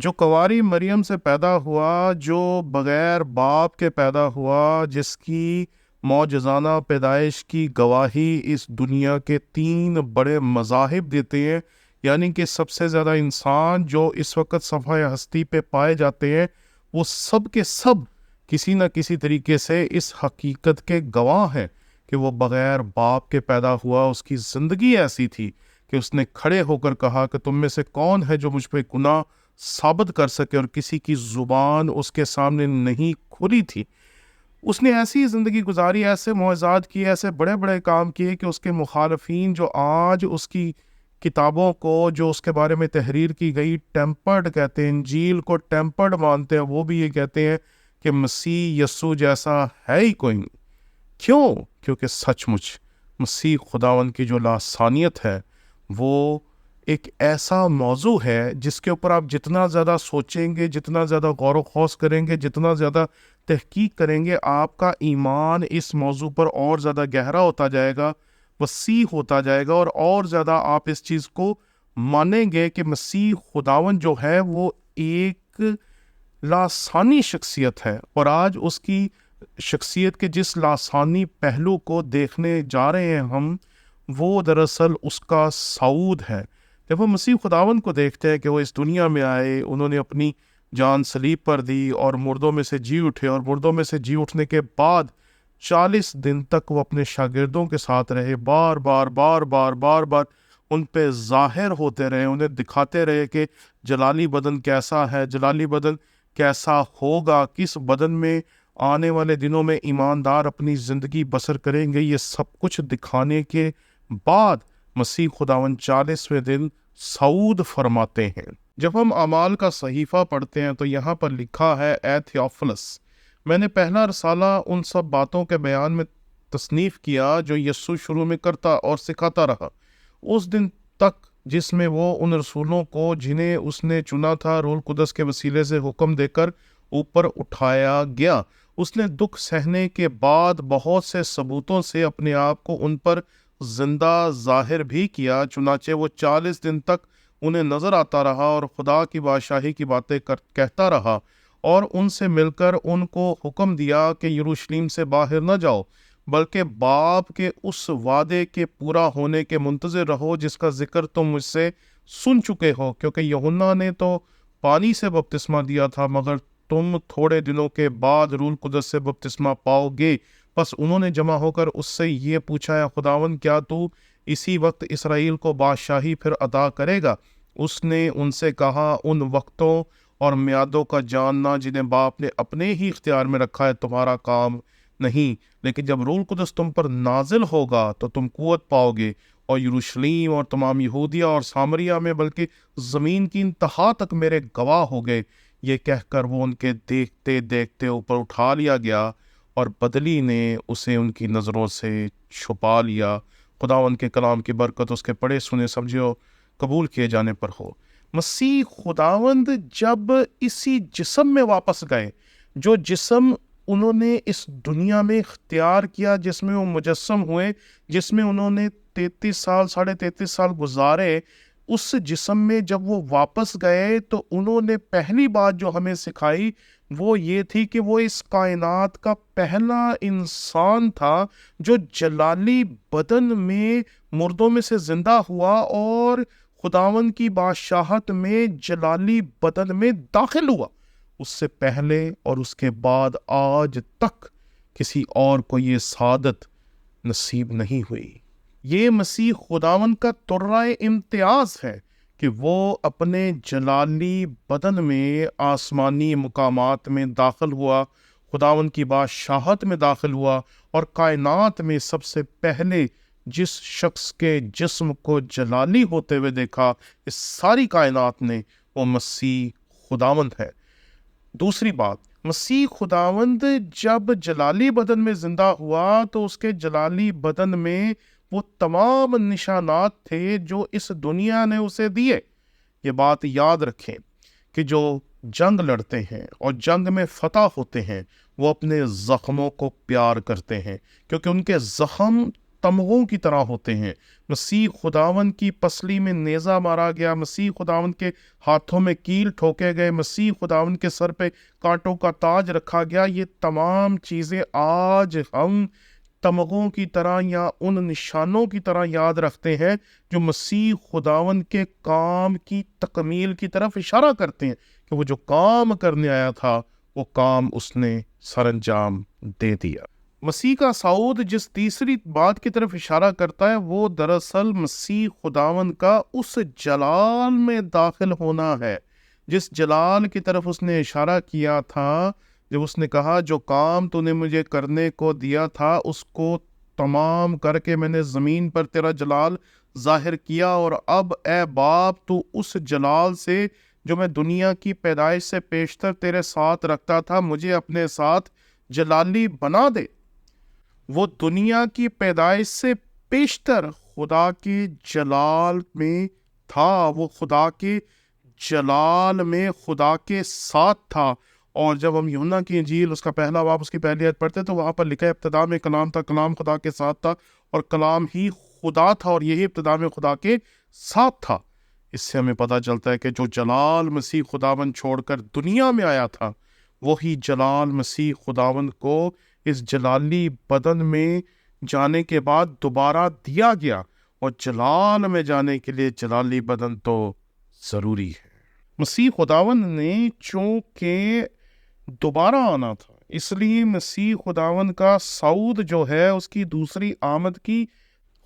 جو کنواری مریم سے پیدا ہوا، جو بغیر باپ کے پیدا ہوا، جس کی معجزانہ پیدائش کی گواہی اس دنیا کے 3 بڑے مذاہب دیتے ہیں، یعنی کہ سب سے زیادہ انسان جو اس وقت صفحہ ہستی پہ پائے جاتے ہیں، وہ سب کے سب کسی نہ کسی طریقے سے اس حقیقت کے گواہ ہیں کہ وہ بغیر باپ کے پیدا ہوا۔ اس کی زندگی ایسی تھی کہ اس نے کھڑے ہو کر کہا کہ تم میں سے کون ہے جو مجھ پہ گناہ ثابت کر سکے، اور کسی کی زبان اس کے سامنے نہیں کھلی تھی۔ اس نے ایسی زندگی گزاری، ایسے معجزات کیے، ایسے بڑے بڑے کام کیے کہ اس کے مخالفین جو آج اس کی کتابوں کو، جو اس کے بارے میں تحریر کی گئی، ٹیمپرڈ کہتے ہیں، انجیل کو ٹیمپرڈ مانتے ہیں، وہ بھی یہ کہتے ہیں کہ مسیح یسوع جیسا ہے ہی کوئی نہیں۔ کیوں؟ کیونکہ سچ مچ مسیح خداوند کی جو لاسانیت ہے وہ ایک ایسا موضوع ہے جس کے اوپر آپ جتنا زیادہ سوچیں گے، جتنا زیادہ غور و خوض کریں گے، جتنا زیادہ تحقیق کریں گے، آپ کا ایمان اس موضوع پر اور زیادہ گہرا ہوتا جائے گا، وسیع ہوتا جائے گا، اور زیادہ آپ اس چیز کو مانیں گے کہ مسیح خداوند جو ہے وہ ایک لاسانی شخصیت ہے، اور آج اس کی شخصیت کے جس لاسانی پہلو کو دیکھنے جا رہے ہیں ہم، وہ دراصل اس کا صعود ہے۔ جب ہم مسیح خداوند کو دیکھتے ہیں کہ وہ اس دنیا میں آئے، انہوں نے اپنی جان صلیب پر دی اور مردوں میں سے جی اٹھے، اور مردوں میں سے جی اٹھنے کے بعد 40 دن تک وہ اپنے شاگردوں کے ساتھ رہے، بار بار بار بار بار بار ان پہ ظاہر ہوتے رہے، انہیں دکھاتے رہے کہ جلالی بدن کیسا ہے، جلالی بدن کیسا ہوگا، کس بدن میں آنے والے دنوں میں ایماندار اپنی زندگی بسر کریں گے۔ یہ سب کچھ دکھانے کے بعد مسیح خداوند 40ویں دن صعود فرماتے ہیں۔ جب ہم اعمال کا صحیفہ پڑھتے ہیں تو یہاں پر لکھا ہے، اے تھیوفلس، میں نے پہلا رسالہ ان سب باتوں کے بیان میں تصنیف کیا جو یسوع شروع میں کرتا اور سکھاتا رہا، اس دن تک جس میں وہ ان رسولوں کو جنہیں اس نے چنا تھا روح القدس کے وسیلے سے حکم دے کر اوپر اٹھایا گیا۔ اس نے دکھ سہنے کے بعد بہت سے ثبوتوں سے اپنے آپ کو ان پر زندہ ظاہر بھی کیا، چنانچہ وہ 40 دن تک انہیں نظر آتا رہا اور خدا کی بادشاہی کی باتیں کہتا رہا، اور ان سے مل کر ان کو حکم دیا کہ یروشلم سے باہر نہ جاؤ، بلکہ باپ کے اس وعدے کے پورا ہونے کے منتظر رہو جس کا ذکر تم مجھ سے سن چکے ہو، کیونکہ یوحنا نے تو پانی سے بپتسمہ دیا تھا، مگر تم تھوڑے دنوں کے بعد روح القدس سے بپتسمہ پاؤ گے۔ پس انہوں نے جمع ہو کر اس سے یہ پوچھا، ہے خداوند، کیا تو اسی وقت اسرائیل کو بادشاہی پھر عطا کرے گا؟ اس نے ان سے کہا، ان وقتوں اور میعادوں کا جاننا جنہیں باپ نے اپنے ہی اختیار میں رکھا ہے تمہارا کام نہیں، لیکن جب روح القدس تم پر نازل ہوگا تو تم قوت پاؤ گے، اور یروشلم اور تمام یہودیہ اور سامریہ میں بلکہ زمین کی انتہا تک میرے گواہ ہو گئے۔ یہ کہہ کر وہ ان کے دیکھتے دیکھتے اوپر اٹھا لیا گیا، اور بدلی نے اسے ان کی نظروں سے چھپا لیا۔ خداوند کے کلام کی برکت اس کے پڑھے سنے سمجھے اور قبول کیے جانے پر ہو۔ مسیح خداوند جب اسی جسم میں واپس گئے، جو جسم انہوں نے اس دنیا میں اختیار کیا، جس میں وہ مجسم ہوئے، جس میں انہوں نے 33 سال 33.5 سال گزارے، اس جسم میں جب وہ واپس گئے تو انہوں نے پہلی بات جو ہمیں سکھائی وہ یہ تھی کہ وہ اس کائنات کا پہلا انسان تھا جو جلالی بدن میں مردوں میں سے زندہ ہوا اور خداوند کی بادشاہت میں جلالی بدن میں داخل ہوا۔ اس سے پہلے اور اس کے بعد آج تک کسی اور کو یہ سعادت نصیب نہیں ہوئی۔ یہ مسیح خداوند کا ترائے امتیاز ہے کہ وہ اپنے جلالی بدن میں آسمانی مقامات میں داخل ہوا، خداوند کی بادشاہت میں داخل ہوا، اور کائنات میں سب سے پہلے جس شخص کے جسم کو جلالی ہوتے ہوئے دیکھا اس ساری کائنات نے، وہ مسیح خداوند ہے۔ دوسری بات، مسیح خداوند جب جلالی بدن میں زندہ ہوا تو اس کے جلالی بدن میں وہ تمام نشانات تھے جو اس دنیا نے اسے دیے۔ یہ بات یاد رکھیں کہ جو جنگ لڑتے ہیں اور جنگ میں فتح ہوتے ہیں وہ اپنے زخموں کو پیار کرتے ہیں، کیونکہ ان کے زخم تمغوں کی طرح ہوتے ہیں۔ مسیح خداون کی پسلی میں نیزہ مارا گیا، مسیح خداون کے ہاتھوں میں کیل ٹھوکے گئے، مسیح خداون کے سر پہ کانٹوں کا تاج رکھا گیا۔ یہ تمام چیزیں آج ہم تمغوں کی طرح یا ان نشانوں کی طرح یاد رکھتے ہیں جو مسیح خداون کے کام کی تکمیل کی طرف اشارہ کرتے ہیں کہ وہ جو کام کرنے آیا تھا وہ کام اس نے سر انجام دے دیا۔ مسیح کا صعود جس تیسری بات کی طرف اشارہ کرتا ہے وہ دراصل مسیح خداون کا اس جلال میں داخل ہونا ہے جس جلال کی طرف اس نے اشارہ کیا تھا جب اس نے کہا جو کام تو نے مجھے کرنے کو دیا تھا اس کو تمام کر کے میں نے زمین پر تیرا جلال ظاہر کیا، اور اب اے باپ تو اس جلال سے جو میں دنیا کی پیدائش سے پیشتر تیرے ساتھ رکھتا تھا مجھے اپنے ساتھ جلالی بنا دے۔ وہ دنیا کی پیدائش سے پیشتر خدا کے جلال میں تھا، وہ خدا کے جلال میں خدا کے ساتھ تھا۔ اور جب ہم یوحنا کی انجیل اس کا پہلا باب اس کی پہلی آیت پڑھتے تو وہاں پر لکھا ہے ابتدا میں کلام تھا، کلام خدا کے ساتھ تھا اور کلام ہی خدا تھا، اور یہی ابتدا میں خدا کے ساتھ تھا۔ اس سے ہمیں پتہ چلتا ہے کہ جو جلال مسیح خداوند چھوڑ کر دنیا میں آیا تھا وہی جلال مسیح خداوند کو اس جلالی بدن میں جانے کے بعد دوبارہ دیا گیا، اور جلال میں جانے کے لیے جلالی بدن تو ضروری ہے۔ مسیح خداوند نے چونکہ دوبارہ آنا تھا اس لیے مسیح خداوند کا صعود جو ہے اس کی دوسری آمد کی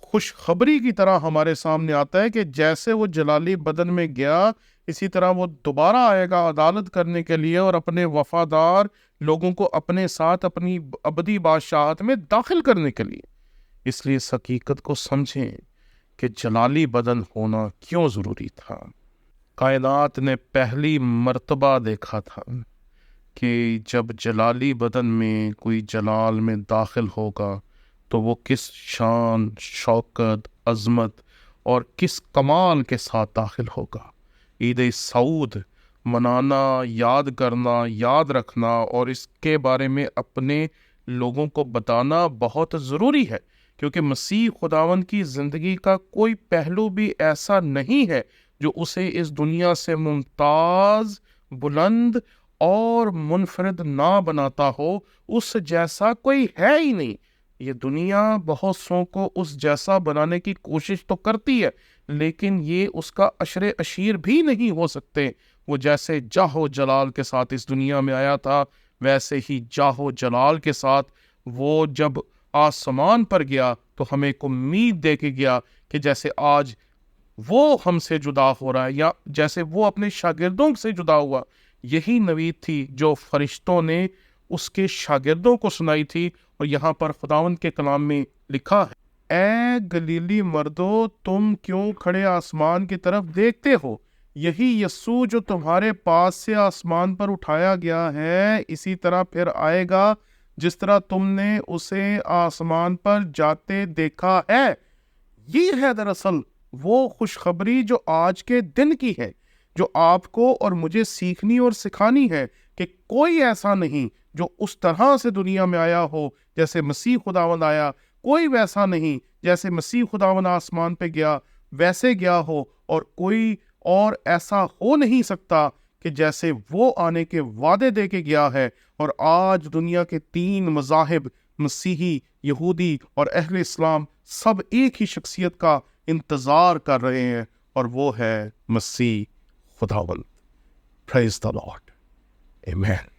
خوشخبری کی طرح ہمارے سامنے آتا ہے کہ جیسے وہ جلالی بدن میں گیا اسی طرح وہ دوبارہ آئے گا عدالت کرنے کے لیے اور اپنے وفادار لوگوں کو اپنے ساتھ اپنی ابدی بادشاہت میں داخل کرنے کے لیے۔ اس لیے اس حقیقت کو سمجھیں کہ جلالی بدن ہونا کیوں ضروری تھا۔ کائنات نے پہلی مرتبہ دیکھا تھا کہ جب جلالی بدن میں کوئی جلال میں داخل ہوگا تو وہ کس شان، شوکت، عظمت اور کس کمال کے ساتھ داخل ہوگا۔ عید صعود منانا، یاد کرنا، یاد رکھنا اور اس کے بارے میں اپنے لوگوں کو بتانا بہت ضروری ہے، کیونکہ مسیح خداوند کی زندگی کا کوئی پہلو بھی ایسا نہیں ہے جو اسے اس دنیا سے ممتاز، بلند اور منفرد نہ بناتا ہو۔ اس جیسا کوئی ہے ہی نہیں۔ یہ دنیا بہت سوں کو اس جیسا بنانے کی کوشش تو کرتی ہے لیکن یہ اس کا عشر اشیر بھی نہیں ہو سکتے۔ وہ جیسے جاہ و جلال کے ساتھ اس دنیا میں آیا تھا ویسے ہی جاہ و جلال کے ساتھ وہ جب آسمان پر گیا تو ہمیں ایک امید دے کے گیا کہ جیسے آج وہ ہم سے جدا ہو رہا ہے یا جیسے وہ اپنے شاگردوں سے جدا ہوا، یہی نوید تھی جو فرشتوں نے اس کے شاگردوں کو سنائی تھی، اور یہاں پر خداوند کے کلام میں لکھا ہے اے گلیلی مردو تم کیوں کھڑے آسمان کی طرف دیکھتے ہو، یہی یسوع جو تمہارے پاس سے آسمان پر اٹھایا گیا ہے اسی طرح پھر آئے گا جس طرح تم نے اسے آسمان پر جاتے دیکھا ہے۔ یہ ہے دراصل وہ خوشخبری جو آج کے دن کی ہے، جو آپ کو اور مجھے سیکھنی اور سکھانی ہے کہ کوئی ایسا نہیں جو اس طرح سے دنیا میں آیا ہو جیسے مسیح خداوند آیا، کوئی ویسا نہیں جیسے مسیح خداوند آسمان پہ گیا ویسے گیا ہو، اور کوئی اور ایسا ہو نہیں سکتا کہ جیسے وہ آنے کے وعدے دے کے گیا ہے۔ اور آج دنیا کے 3 مذاہب مسیحی، یہودی اور اہل اسلام سب ایک ہی شخصیت کا انتظار کر رہے ہیں، اور وہ ہے مسیح خداوند۔ پریز دی لارڈ، آمین۔